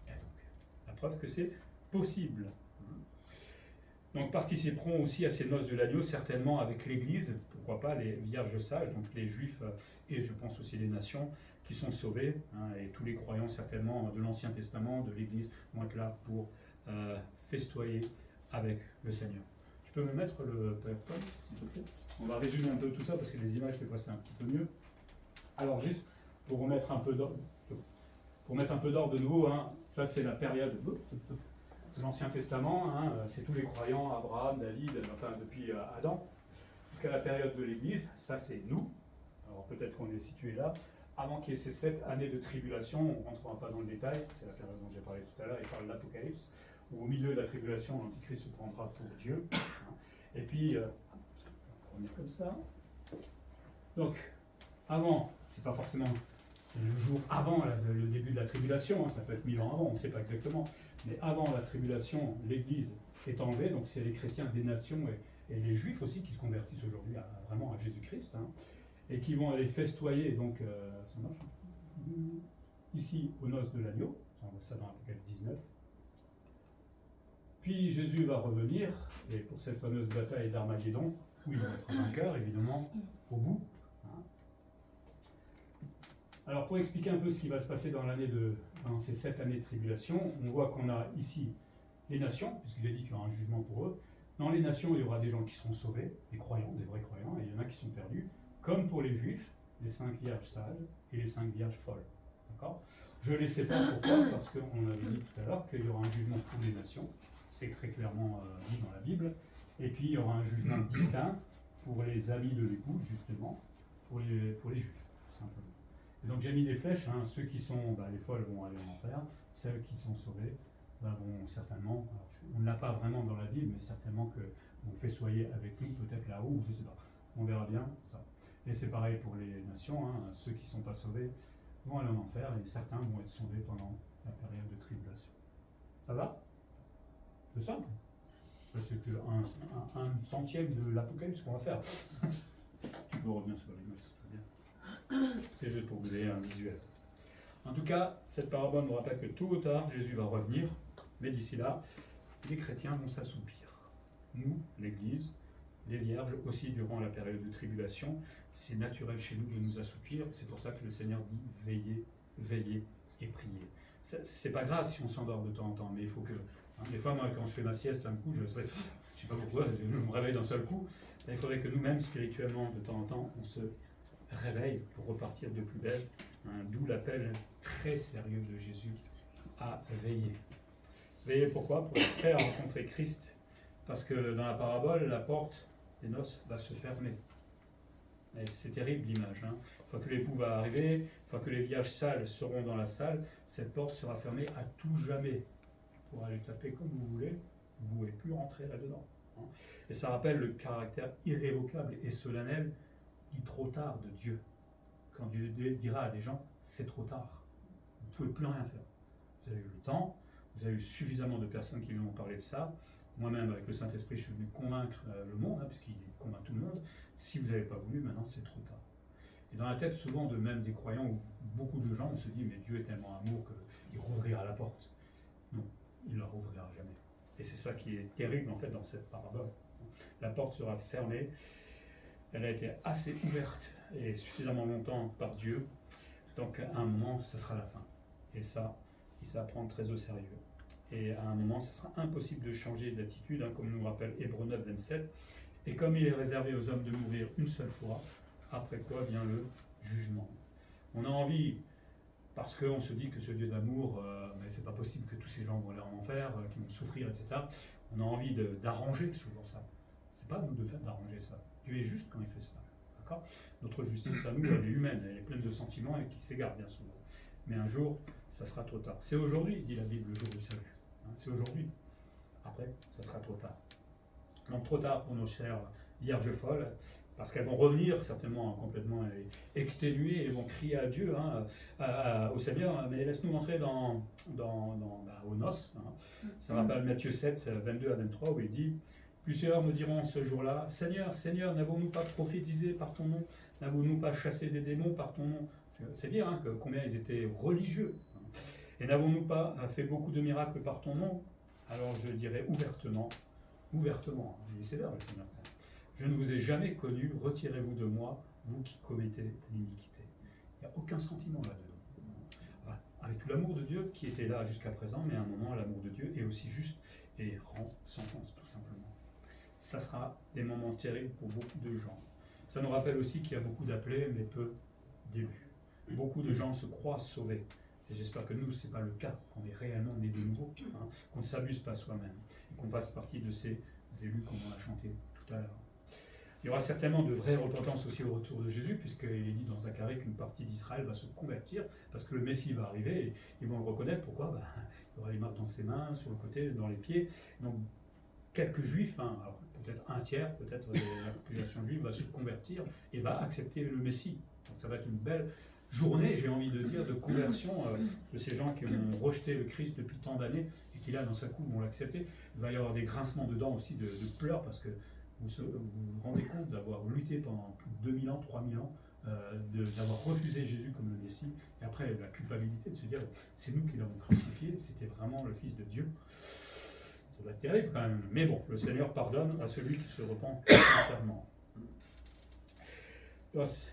Speaker 1: Et donc, la preuve que c'est possible. Donc participeront aussi à ces noces de l'agneau, certainement avec l'Église, pourquoi pas les vierges sages, donc les Juifs et je pense aussi les nations qui sont sauvés, et tous les croyants certainement de l'Ancien Testament, de l'Église, vont être là pour festoyer avec le Seigneur. Tu peux me mettre le PowerPoint, s'il te plaît? On va résumer un peu tout ça parce que les images, des fois, c'est un petit peu mieux. Alors juste pour remettre un peu d'ordre, de nouveau, ça c'est la période de l'Ancien Testament, c'est tous les croyants, Abraham, David, enfin depuis Adam, jusqu'à la période de l'Église, ça c'est nous. Alors peut-être qu'on est situé là, avant qu'il y ait ces 7 années de tribulation, on ne rentrera pas dans le détail, c'est la période dont j'ai parlé tout à l'heure, il parle de l'Apocalypse, où au milieu de la tribulation, l'Antichrist se prendra pour Dieu. Et puis, on va revenir comme ça. Donc, avant, c'est pas forcément le jour avant le début de la tribulation, ça peut être 1000 ans avant, on ne sait pas exactement. Mais avant la tribulation, l'Église est enlevée, donc c'est les chrétiens des nations et les juifs aussi qui se convertissent aujourd'hui vraiment à Jésus-Christ, et qui vont aller festoyer, donc ça marche, ici aux noces de l'agneau, on voit ça dans l'Apocalypse 19. Puis Jésus va revenir, et pour cette fameuse bataille d'Armageddon, où il va être vainqueur, évidemment, au bout. Alors pour expliquer un peu ce qui va se passer dans ces 7 années de tribulation, on voit qu'on a ici les nations, puisque j'ai dit qu'il y aura un jugement pour eux. Dans les nations, il y aura des gens qui seront sauvés, des croyants, des vrais croyants, et il y en a qui sont perdus, comme pour les juifs, les 5 vierges sages et les 5 vierges folles. D'accord ? Je les sépare pourquoi ? Parce qu'on avait dit tout à l'heure qu'il y aura un jugement pour les nations, c'est très clairement dit dans la Bible, et puis il y aura un jugement distinct pour les amis de l'époux, justement, pour les juifs, simplement. Et donc j'ai mis des flèches, ceux qui sont, les folles vont aller en enfer, celles qui sont sauvées vont certainement, on ne l'a pas vraiment dans la Bible, mais certainement que vont festoyer avec nous, peut-être là-haut, je ne sais pas, on verra bien ça. Et c'est pareil pour les nations, ceux qui ne sont pas sauvés vont aller en enfer, et certains vont être sauvés pendant la période de tribulation. Ça va? C'est simple. C'est un centième de l'Apocalypse qu'on va faire. Tu peux revenir sur l'image, c'est bien. C'est juste pour que vous ayez un visuel. En tout cas, cette parabole nous rappelle que tôt ou tard, Jésus va revenir, mais d'ici là, les chrétiens vont s'assoupir. Nous, l'Église, les vierges aussi durant la période de tribulation, c'est naturel chez nous de nous assoupir. C'est pour ça que le Seigneur dit veillez, veillez et priez. C'est pas grave si on s'endort de temps en temps, mais il faut que. Des fois, moi, quand je fais ma sieste, un coup, je sais pas pourquoi, je me réveille d'un seul coup. Il faudrait que nous-mêmes, spirituellement, de temps en temps, on se réveille pour repartir de plus belle. D'où l'appel très sérieux de Jésus à veiller. Veiller pourquoi? Pour être prêt à rencontrer Christ. Parce que dans la parabole, la porte des noces va se fermer. Et c'est terrible l'image. Une fois que l'époux va arriver, une fois que les vierges sales seront dans la salle, cette porte sera fermée à tout jamais. Vous pourrez aller taper comme vous voulez, vous ne pouvez plus rentrer là-dedans. Et ça rappelle le caractère irrévocable et solennel du trop tard de Dieu. Quand Dieu dira à des gens, c'est trop tard, vous ne pouvez plus rien faire. Vous avez eu le temps, vous avez eu suffisamment de personnes qui m'ont parlé de ça. Moi-même, avec le Saint-Esprit, je suis venu convaincre le monde, puisqu'il convainc tout le monde. Si vous n'avez pas voulu, maintenant c'est trop tard. Et dans la tête souvent de même des croyants, où beaucoup de gens, on se dit, mais Dieu est tellement amour qu'il rouvrira la porte. Non, il ne la rouvrira jamais. Et c'est ça qui est terrible en fait dans cette parabole. La porte sera fermée. Elle a été assez ouverte et suffisamment longtemps par Dieu. Donc à un moment, ce sera la fin. Et ça, il s'est à prendre très au sérieux. Et à un moment, ce sera impossible de changer d'attitude, comme nous rappelle Hébreux 9, 27. Et comme il est réservé aux hommes de mourir une seule fois, après quoi vient le jugement. On a envie, parce qu'on se dit que ce Dieu d'amour, mais c'est pas possible que tous ces gens vont aller en enfer, qu'ils vont souffrir, etc. On a envie d'arranger souvent ça. C'est pas à nous de faire d'arranger ça. Dieu est juste quand il fait ça. D'accord ? Notre justice à nous, elle est humaine, elle est pleine de sentiments et qui s'égare bien souvent. Mais un jour, ça sera trop tard. C'est aujourd'hui, dit la Bible, le jour du salut. C'est aujourd'hui. Après, ça sera trop tard. Donc trop tard pour nos chères vierges folles, parce qu'elles vont revenir certainement complètement exténuées et vont crier à Dieu, au Seigneur, mais laisse-nous entrer aux noces. Ça rappelle Matthieu 7, 22 à 23, où il dit « Plusieurs me diront ce jour-là, Seigneur, Seigneur, n'avons-nous pas prophétisé par ton nom? N'avons-nous pas chassé des démons par ton nom ?» C'est dire combien ils étaient religieux. Et n'avons-nous pas fait beaucoup de miracles par ton nom? Alors je dirais ouvertement, il est sévère le Seigneur. Je ne vous ai jamais connu, retirez-vous de moi, vous qui commettez l'iniquité. Il n'y a aucun sentiment là-dedans. Voilà. Avec tout l'amour de Dieu qui était là jusqu'à présent, mais à un moment, l'amour de Dieu est aussi juste et rend sentence, tout simplement. Ça sera des moments terribles pour beaucoup de gens. Ça nous rappelle aussi qu'il y a beaucoup d'appelés, mais peu d'élus. Beaucoup de gens se croient sauvés. Et j'espère que nous, ce n'est pas le cas, qu'on est réellement nés de nouveau, qu'on ne s'abuse pas soi-même, et qu'on fasse partie de ces élus comme on a chanté tout à l'heure. Il y aura certainement de vraies repentances aussi au retour de Jésus, puisqu'il est dit dans Zacharie qu'une partie d'Israël va se convertir, parce que le Messie va arriver, et ils vont le reconnaître. Pourquoi ? Il y aura les marques dans ses mains, sur le côté, dans les pieds. Donc, quelques juifs, alors peut-être un tiers, peut-être de la population juive va se convertir et va accepter le Messie. Donc ça va être une belle journée, j'ai envie de dire, de conversion de ces gens qui ont rejeté le Christ depuis tant d'années et qui là, d'un seul coup, vont l'accepter. Il va y avoir des grincements de dents aussi, de pleurs, parce que vous vous rendez compte d'avoir lutté pendant plus de 2000 ans, 3000 ans, d'avoir refusé Jésus comme le Messie, et après la culpabilité de se dire, c'est nous qui l'avons crucifié, c'était vraiment le Fils de Dieu. Ça va être terrible quand même. Mais bon, le Seigneur pardonne à celui qui se repent sincèrement.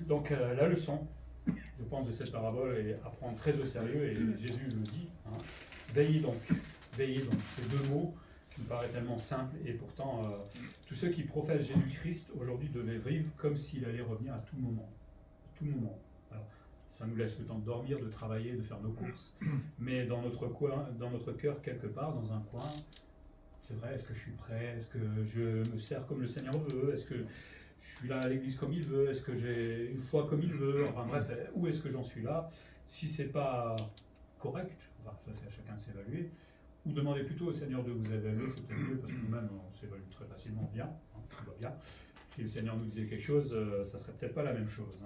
Speaker 1: Donc la leçon, je pense, de cette parabole est à prendre très au sérieux, et Jésus le dit. Veillez donc. Ces deux mots qui me paraissent tellement simples, et pourtant tous ceux qui professent Jésus-Christ aujourd'hui devaient vivre comme s'il allait revenir à tout moment. À tout moment. Alors, ça nous laisse le temps de dormir, de travailler, de faire nos courses, mais dans notre coin, dans notre cœur, quelque part, dans un coin, c'est vrai, est-ce que je suis prêt? Est-ce que je me sers comme le Seigneur veut? Est-ce que je suis là à l'église comme il veut? Est-ce que j'ai une foi comme il veut? Enfin bref, où est-ce que j'en suis là? Si c'est pas correct, enfin, ça c'est à chacun de s'évaluer, ou demandez plutôt au Seigneur de vous évaluer, c'est peut-être mieux, parce que nous-mêmes on s'évalue très facilement bien, tout va bien. Si le Seigneur nous disait quelque chose, ça serait peut-être pas la même chose.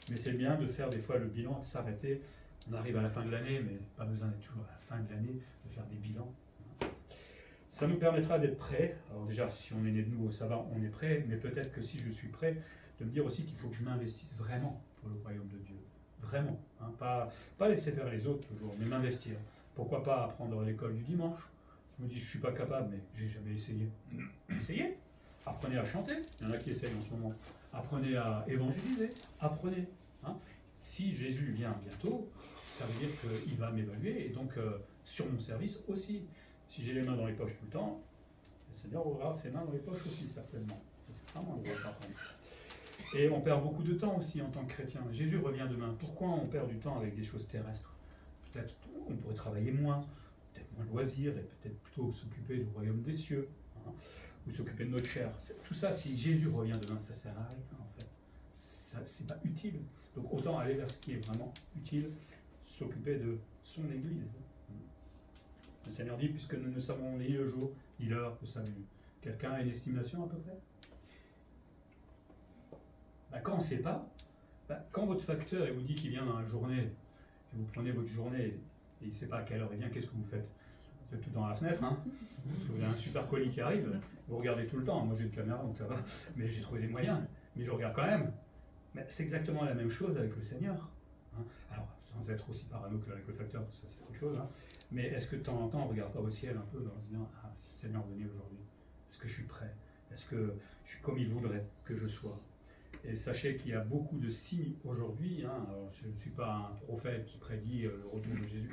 Speaker 1: Mais c'est bien de faire des fois le bilan, de s'arrêter. On arrive à la fin de l'année, mais pas besoin d'être toujours à la fin de l'année, de faire des bilans. Ça nous permettra d'être prêts. Alors déjà, si on est né de nouveau, ça va, on est prêt, mais peut-être que si je suis prêt, de me dire aussi qu'il faut que je m'investisse vraiment pour le royaume de Dieu. Vraiment. Pas laisser faire les autres toujours, mais m'investir. Pourquoi pas apprendre à l'école du dimanche? Je me dis, je ne suis pas capable, mais j'ai jamais essayé. Essayez. Apprenez à chanter. Il y en a qui essayent en ce moment. Apprenez à évangéliser. Apprenez. Si Jésus vient bientôt, ça veut dire qu'il va m'évaluer, et donc sur mon service aussi. Si j'ai les mains dans les poches tout le temps, le Seigneur aura ses mains dans les poches aussi, certainement. C'est vraiment le gros par contre. Et on perd beaucoup de temps aussi en tant que chrétien. Jésus revient demain. Pourquoi on perd du temps avec des choses terrestres? Peut-être on pourrait travailler moins, peut-être moins de loisirs, et peut-être plutôt s'occuper du royaume des cieux, ou s'occuper de notre chair. Tout ça, si Jésus revient demain, ça sert à rien en fait. C'est pas utile. Donc autant aller vers ce qui est vraiment utile, s'occuper de son Église. Le Seigneur dit, puisque nous ne savons ni le jour, ni l'heure de salut. Quelqu'un a une estimation à peu près? Quand on ne sait pas, quand votre facteur vous dit qu'il vient dans la journée, et vous prenez votre journée, et il ne sait pas à quelle heure il vient, qu'est-ce que vous faites? Vous êtes tout dans la fenêtre, parce que vous avez un super colis qui arrive, vous regardez tout le temps. Moi j'ai une caméra, donc ça va, mais j'ai trouvé des moyens, mais je regarde quand même. Mais c'est exactement la même chose avec le Seigneur. hein. Alors, sans être aussi parano qu'avec le facteur, ça c'est autre chose, hein. Mais est-ce que de temps en temps, on ne regarde pas au ciel un peu en se disant, ah, si le Seigneur venait aujourd'hui, est-ce que je suis prêt? Est-ce que je suis comme il voudrait que je sois? Et sachez qu'il y a beaucoup de signes aujourd'hui, hein. Alors, je ne suis pas un prophète qui prédit le retour de Jésus,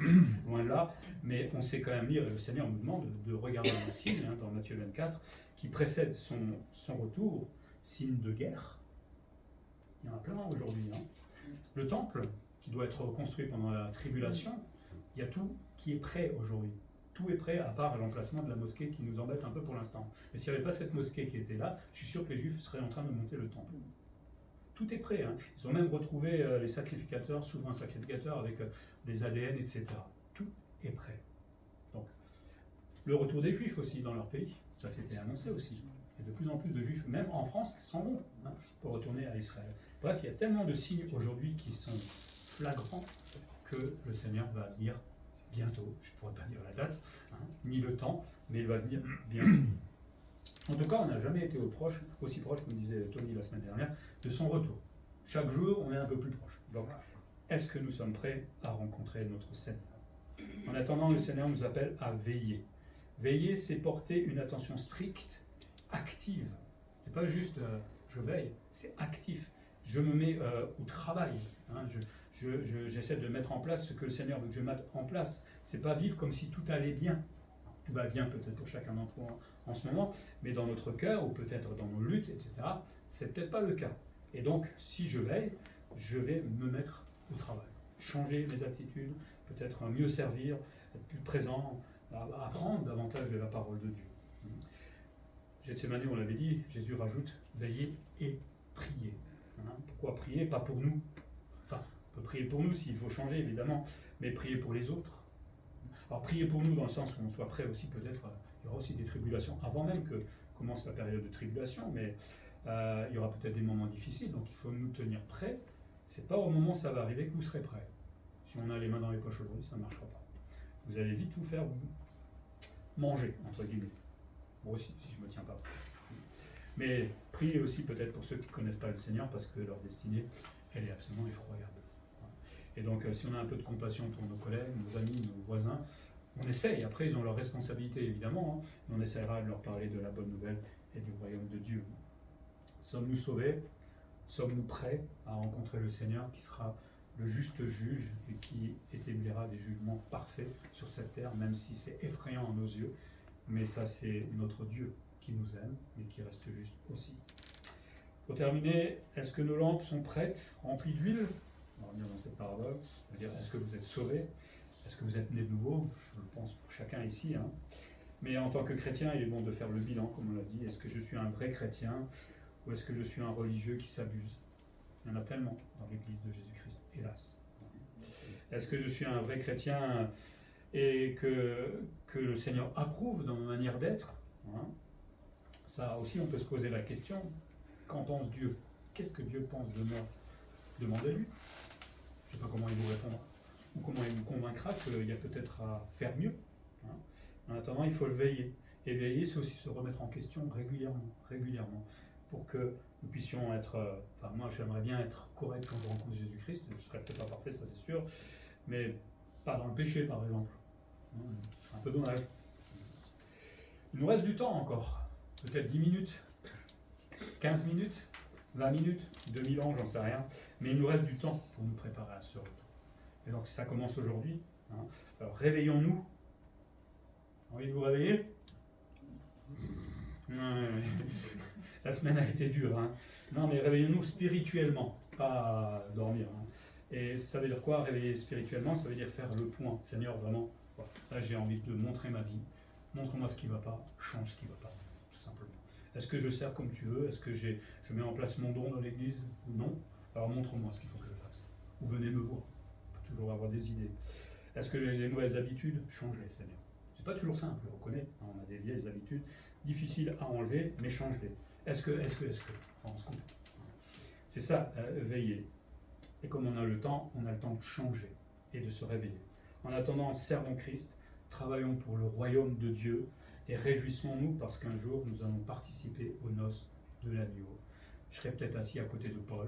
Speaker 1: loin de là, mais on sait quand même lire, et le Seigneur nous demande de regarder les signes, hein, dans Matthieu 24, qui précèdent son retour, signes de guerre. Il y en a plein aujourd'hui, hein. Le temple, qui doit être reconstruit pendant la tribulation, il y a tout qui est prêt aujourd'hui. Tout est prêt, à part l'emplacement de la mosquée qui nous embête un peu pour l'instant. Mais s'il n'y avait pas cette mosquée qui était là, je suis sûr que les Juifs seraient en train de monter le temple. Tout est prêt, hein. Ils ont même retrouvé les sacrificateurs, souverains sacrificateurs, avec les ADN, etc. Tout est prêt. Donc, le retour des Juifs aussi dans leur pays, ça s'était annoncé aussi. Il y a de plus en plus de Juifs, même en France, qui s'en vont, hein, pour retourner à Israël. Bref, il y a tellement de signes aujourd'hui qui sont flagrants que le Seigneur va venir bientôt. Je ne pourrais pas dire la date, hein, ni le temps, mais il va venir bientôt. En tout cas, on n'a jamais été aussi proche, comme disait Tony la semaine dernière, de son retour. Chaque jour, on est un peu plus proche. Donc, est-ce que nous sommes prêts à rencontrer notre Seigneur? En attendant, le Seigneur nous appelle à veiller. Veiller, c'est porter une attention stricte, active. C'est pas juste je veille, c'est actif. Je me mets au travail. Hein, j'essaie de mettre en place ce que le Seigneur veut que je mette en place. C'est pas vivre comme si tout allait bien. Tout va bien peut-être pour chacun d'entre nous en ce moment, mais dans notre cœur, ou peut-être dans nos luttes, etc., c'est peut-être pas le cas. Et donc, si je veille, je vais me mettre au travail. Changer mes attitudes, peut-être mieux servir, être plus présent, apprendre davantage de la parole de Dieu. Gethsémani, on l'avait dit, Jésus rajoute, veiller et prier. Hein, pourquoi prier? Pas pour nous. Enfin, on peut prier pour nous s'il faut changer, évidemment, mais prier pour les autres. Alors, prier pour nous dans le sens où on soit prêt aussi, peut-être, il y aura aussi des tribulations avant même que commence la période de tribulation, mais il y aura peut-être des moments difficiles, donc il faut nous tenir prêts. C'est pas au moment où ça va arriver que vous serez prêts. Si on a les mains dans les poches aujourd'hui, ça ne marchera pas. Vous allez vite vous faire manger, entre guillemets. Moi aussi, si je ne me tiens pas. Mais priez aussi peut-être pour ceux qui ne connaissent pas le Seigneur, parce que leur destinée, elle est absolument effroyable. Et donc, si on a un peu de compassion pour nos collègues, nos amis, nos voisins, on essaye. Après, ils ont leurs responsabilités, évidemment, hein, mais on essaiera de leur parler de la bonne nouvelle et du royaume de Dieu. Sommes-nous sauvés? Sommes-nous prêts à rencontrer le Seigneur qui sera le juste juge et qui établira des jugements parfaits sur cette terre, même si c'est effrayant à nos yeux? Mais ça, c'est notre Dieu qui nous aime, mais qui reste juste aussi. Pour terminer, est-ce que nos lampes sont prêtes, remplies d'huile? On va revenir dans cette parabole. C'est-à-dire, est-ce que vous êtes sauvés? Est-ce que vous êtes nés de nouveau? Je le pense pour chacun ici. Hein. Mais en tant que chrétien, il est bon de faire le bilan, comme on l'a dit. Est-ce que je suis un vrai chrétien ou est-ce que je suis un religieux qui s'abuse? Il y en a tellement dans l'Église de Jésus-Christ, hélas. Est-ce que je suis un vrai chrétien et que le Seigneur approuve dans ma manière d'être? Hein? Ça aussi, on peut se poser la question. Qu'en pense Dieu? Qu'est-ce que Dieu pense de moi? Demandez-lui. Je ne sais pas comment il vous répondra. Ou comment il vous convaincra qu'il y a peut-être à faire mieux. Hein. En attendant, il faut le veiller. Et veiller, c'est aussi se remettre en question régulièrement, pour que nous puissions être... Enfin, moi, j'aimerais bien être correct quand je rencontre Jésus-Christ. Je ne serai peut-être pas parfait, ça c'est sûr, mais pas dans le péché, par exemple. C'est un peu dommage. Il nous reste du temps encore. Peut-être 10 minutes, 15 minutes, 20 minutes, 2000 ans, j'en sais rien. Mais il nous reste du temps pour nous préparer à ce retour. Et donc ça commence aujourd'hui. Hein. Alors réveillons-nous. Envie de vous réveiller? La semaine a été dure. Hein. Non, mais réveillons-nous spirituellement, pas dormir. Hein. Et ça veut dire quoi, réveiller spirituellement? Ça veut dire faire le point. Seigneur, vraiment, voilà. Là j'ai envie de montrer ma vie. Montre-moi ce qui ne va pas, change ce qui ne va pas, tout simplement. Est-ce que je sers comme tu veux? Est-ce que je mets en place mon don dans l'église ou non? Alors montre-moi ce qu'il faut que je fasse. Ou venez me voir. On peut toujours avoir des idées. Est-ce que j'ai des nouvelles habitudes? Change-les, Seigneur. C'est pas toujours simple, je reconnais. On a des vieilles habitudes difficiles à enlever, mais change-les. Est-ce que enfin, on se comprend. C'est ça, veiller. Et comme on a le temps de changer et de se réveiller. En attendant, servons Christ, travaillons pour le royaume de Dieu et réjouissons-nous parce qu'un jour nous allons participer aux noces de l'agneau. Je serai peut-être assis à côté de Paul,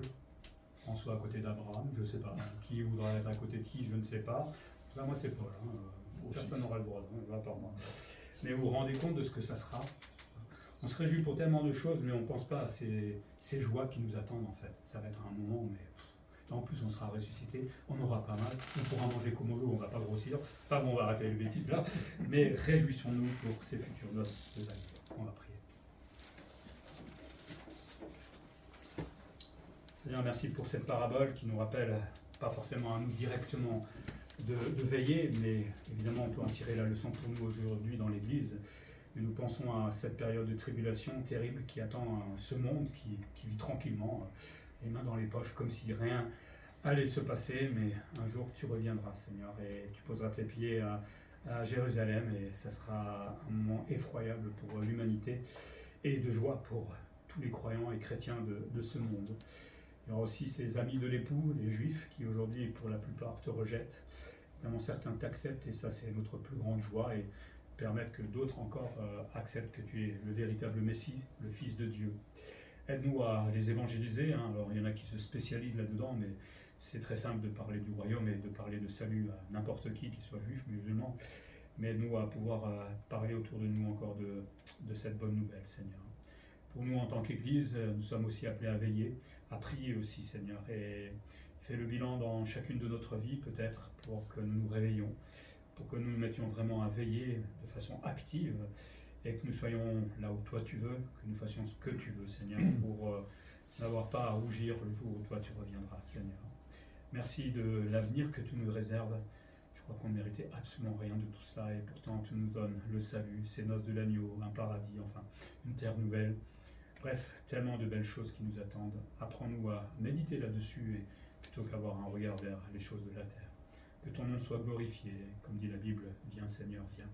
Speaker 1: François à côté d'Abraham, je ne sais pas. Qui voudra être à côté de qui, je ne sais pas. En tout cas, moi, c'est Paul. Personne n'aura le droit, à part moi. Mais vous vous rendez compte de ce que ça sera? On se réjouit pour tellement de choses, mais on ne pense pas à ces joies qui nous attendent, en fait. Ça va être un moment, mais en plus, on sera ressuscité, on aura pas mal, on pourra manger comme on veut, on ne va pas grossir. Enfin bon, on va arrêter les bêtises là, mais réjouissons-nous pour ces futures noces de Zaïre. On va prier. Seigneur, merci pour cette parabole qui nous rappelle, pas forcément à nous directement, de veiller, mais évidemment on peut en tirer la leçon pour nous aujourd'hui dans l'Église. Mais nous pensons à cette période de tribulation terrible qui attend ce monde qui vit tranquillement, les mains dans les poches, comme si rien allait se passer, mais un jour tu reviendras, Seigneur, et tu poseras tes pieds à Jérusalem, et ça sera un moment effroyable pour l'humanité, et de joie pour tous les croyants et chrétiens de ce monde. Il y aura aussi ces amis de l'époux, les Juifs, qui aujourd'hui, pour la plupart, te rejettent. Évidemment, certains t'acceptent, et ça, c'est notre plus grande joie, et permettre que d'autres encore acceptent que tu es le véritable Messie, le Fils de Dieu. Aide-nous à les évangéliser. Alors, il y en a qui se spécialisent là-dedans, mais c'est très simple de parler du royaume et de parler de salut à n'importe qui soit juif, musulman. Mais aide-nous à pouvoir parler autour de nous encore de cette bonne nouvelle, Seigneur. Pour nous, en tant qu'Église, nous sommes aussi appelés à veiller, à prier aussi, Seigneur, et fais le bilan dans chacune de notre vie, peut-être, pour que nous nous réveillions, pour que nous nous mettions vraiment à veiller de façon active, et que nous soyons là où toi tu veux, que nous fassions ce que tu veux, Seigneur, pour n'avoir pas à rougir le jour où toi tu reviendras, Seigneur. Merci de l'avenir que tu nous réserves. Je crois qu'on ne méritait absolument rien de tout cela, et pourtant tu nous donnes le salut, ces noces de l'agneau, un paradis, enfin, une terre nouvelle. Bref, tellement de belles choses qui nous attendent. Apprends-nous à méditer là-dessus, et plutôt qu'avoir un regard vers les choses de la terre. Que ton nom soit glorifié, comme dit la Bible, viens Seigneur, viens.